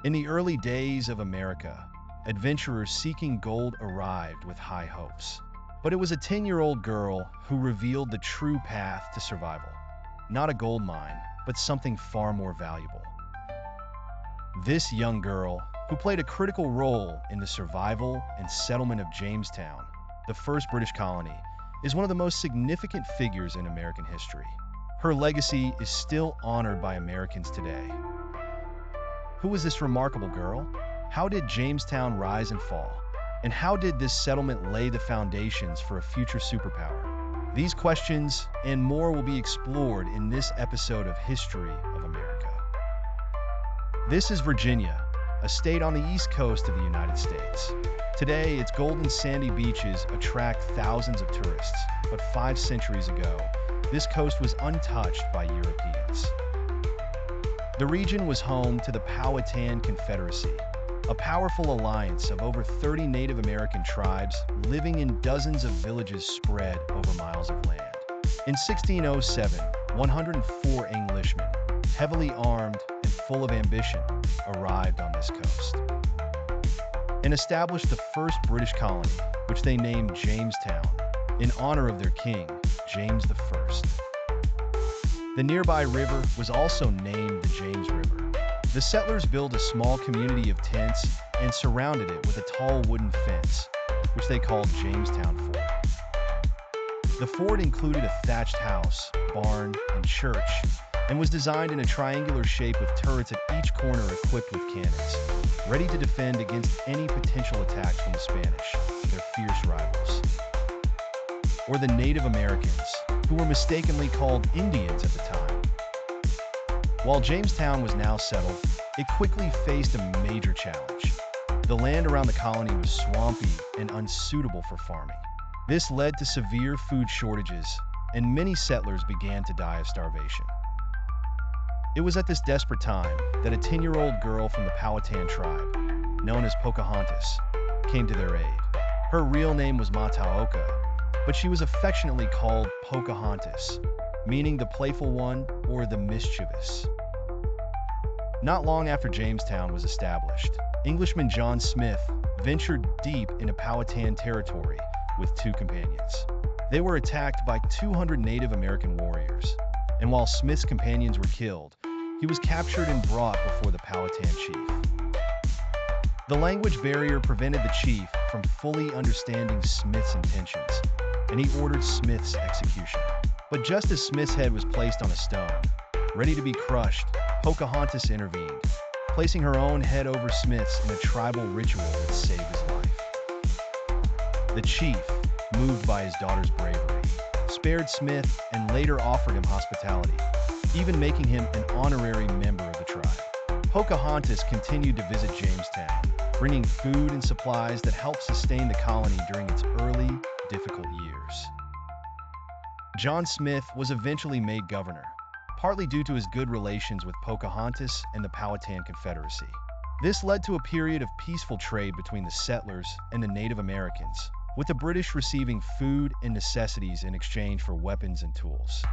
In the early days of America, adventurers seeking gold arrived with high hopes. But it was a 10-year-old girl who revealed the true path to survival. Not a gold mine, but something far more valuable. This young girl, who played a critical role in the survival and settlement of Jamestown, the first British colony, is one of the most significant figures in American history. Her legacy is still honored by Americans today. Who was this remarkable girl? How did Jamestown rise and fall? And how did this settlement lay the foundations for a future superpower? These questions and more will be explored in this episode of History of America. This is Virginia, a state on the east coast of the United States. Today, its golden sandy beaches attract thousands of tourists, but 5 centuries ago, this coast was untouched by Europeans. The region was home to the Powhatan Confederacy, a powerful alliance of over 30 Native American tribes living in dozens of villages spread over miles of land. In 1607, 104 Englishmen, heavily armed and full of ambition, arrived on this coast and established the first British colony, which they named Jamestown, in honor of their king, James I. The nearby river was also named the James River. The settlers built a small community of tents and surrounded it with a tall wooden fence, which they called Jamestown Fort. The fort included a thatched house, barn, and church, and was designed in a triangular shape with turrets at each corner equipped with cannons, ready to defend against any potential attacks from the Spanish, their fierce rivals, or the Native Americans, who were mistakenly called Indians at the time. While Jamestown was now settled, it quickly faced a major challenge. The land around the colony was swampy and unsuitable for farming. This led to severe food shortages, and many settlers began to die of starvation. It was at this desperate time that a 10-year-old girl from the Powhatan tribe, known as Pocahontas, came to their aid. Her real name was Mataoka, but she was affectionately called Pocahontas, meaning the playful one or the mischievous. Not long after Jamestown was established, Englishman John Smith ventured deep into Powhatan territory with 2 companions. They were attacked by 200 Native American warriors, and while Smith's companions were killed, he was captured and brought before the Powhatan chief. The language barrier prevented the chief from fully understanding Smith's intentions, and he ordered Smith's execution. But just as Smith's head was placed on a stone, ready to be crushed, Pocahontas intervened, placing her own head over Smith's in a tribal ritual that saved his life. The chief, moved by his daughter's bravery, spared Smith and later offered him hospitality, even making him an honorary member of the tribe. Pocahontas continued to visit Jamestown, bringing food and supplies that helped sustain the colony during its early, difficult years. John Smith was eventually made governor, partly due to his good relations with Pocahontas and the Powhatan Confederacy. This led to a period of peaceful trade between the settlers and the Native Americans, with the British receiving food and necessities in exchange for weapons and tools.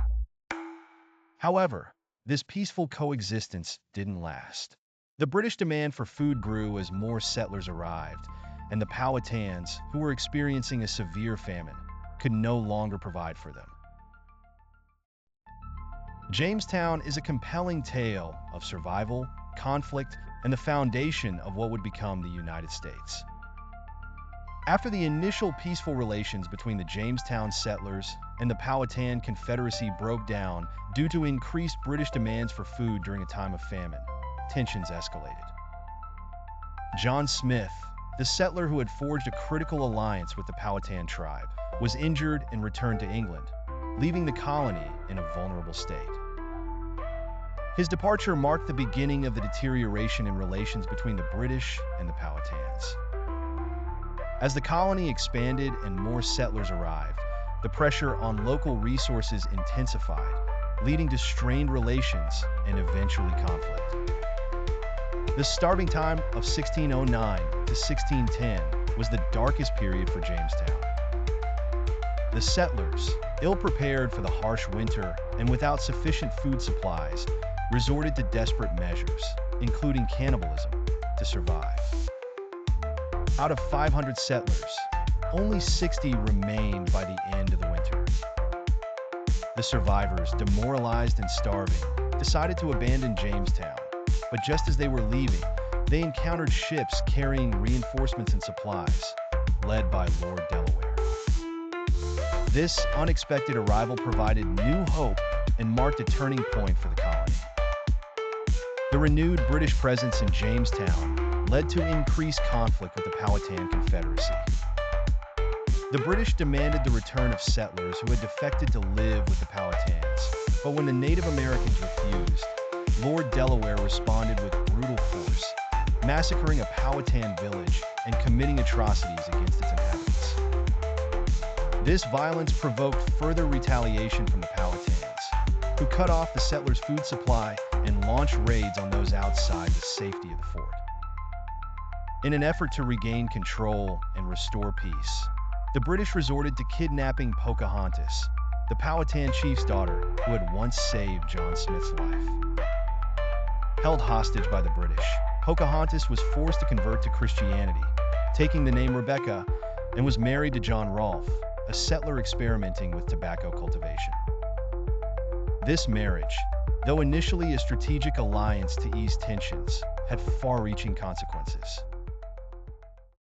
However, this peaceful coexistence didn't last. The British demand for food grew as more settlers arrived, and the Powhatans, who were experiencing a severe famine, could no longer provide for them. Jamestown is a compelling tale of survival, conflict, and the foundation of what would become the United States. After the initial peaceful relations between the Jamestown settlers and the Powhatan Confederacy broke down due to increased British demands for food during a time of famine, tensions escalated. John Smith, the settler who had forged a critical alliance with the Powhatan tribe, was injured and returned to England, leaving the colony in a vulnerable state. His departure marked the beginning of the deterioration in relations between the British and the Powhatans. As the colony expanded and more settlers arrived, the pressure on local resources intensified, leading to strained relations and eventually conflict. The starving time of 1609 to 1610 was the darkest period for Jamestown. The settlers, ill-prepared for the harsh winter and without sufficient food supplies, resorted to desperate measures, including cannibalism, to survive. Out of 500 settlers, only 60 remained by the end of the winter. The survivors, demoralized and starving, decided to abandon Jamestown, but just as they were leaving, they encountered ships carrying reinforcements and supplies, led by Lord Delaware. This unexpected arrival provided new hope and marked a turning point for the colony. The renewed British presence in Jamestown led to increased conflict with the Powhatan Confederacy. The British demanded the return of settlers who had defected to live with the Powhatans, but when the Native Americans refused, Lord Delaware responded with brutal force, massacring a Powhatan village and committing atrocities against its inhabitants. This violence provoked further retaliation from the Powhatans, who cut off the settlers' food supply and launched raids on those outside the safety of the fort. In an effort to regain control and restore peace, the British resorted to kidnapping Pocahontas, the Powhatan chief's daughter who had once saved John Smith's life. Held hostage by the British, Pocahontas was forced to convert to Christianity, taking the name Rebecca, and was married to John Rolfe, a settler experimenting with tobacco cultivation. This marriage, though initially a strategic alliance to ease tensions, had far-reaching consequences.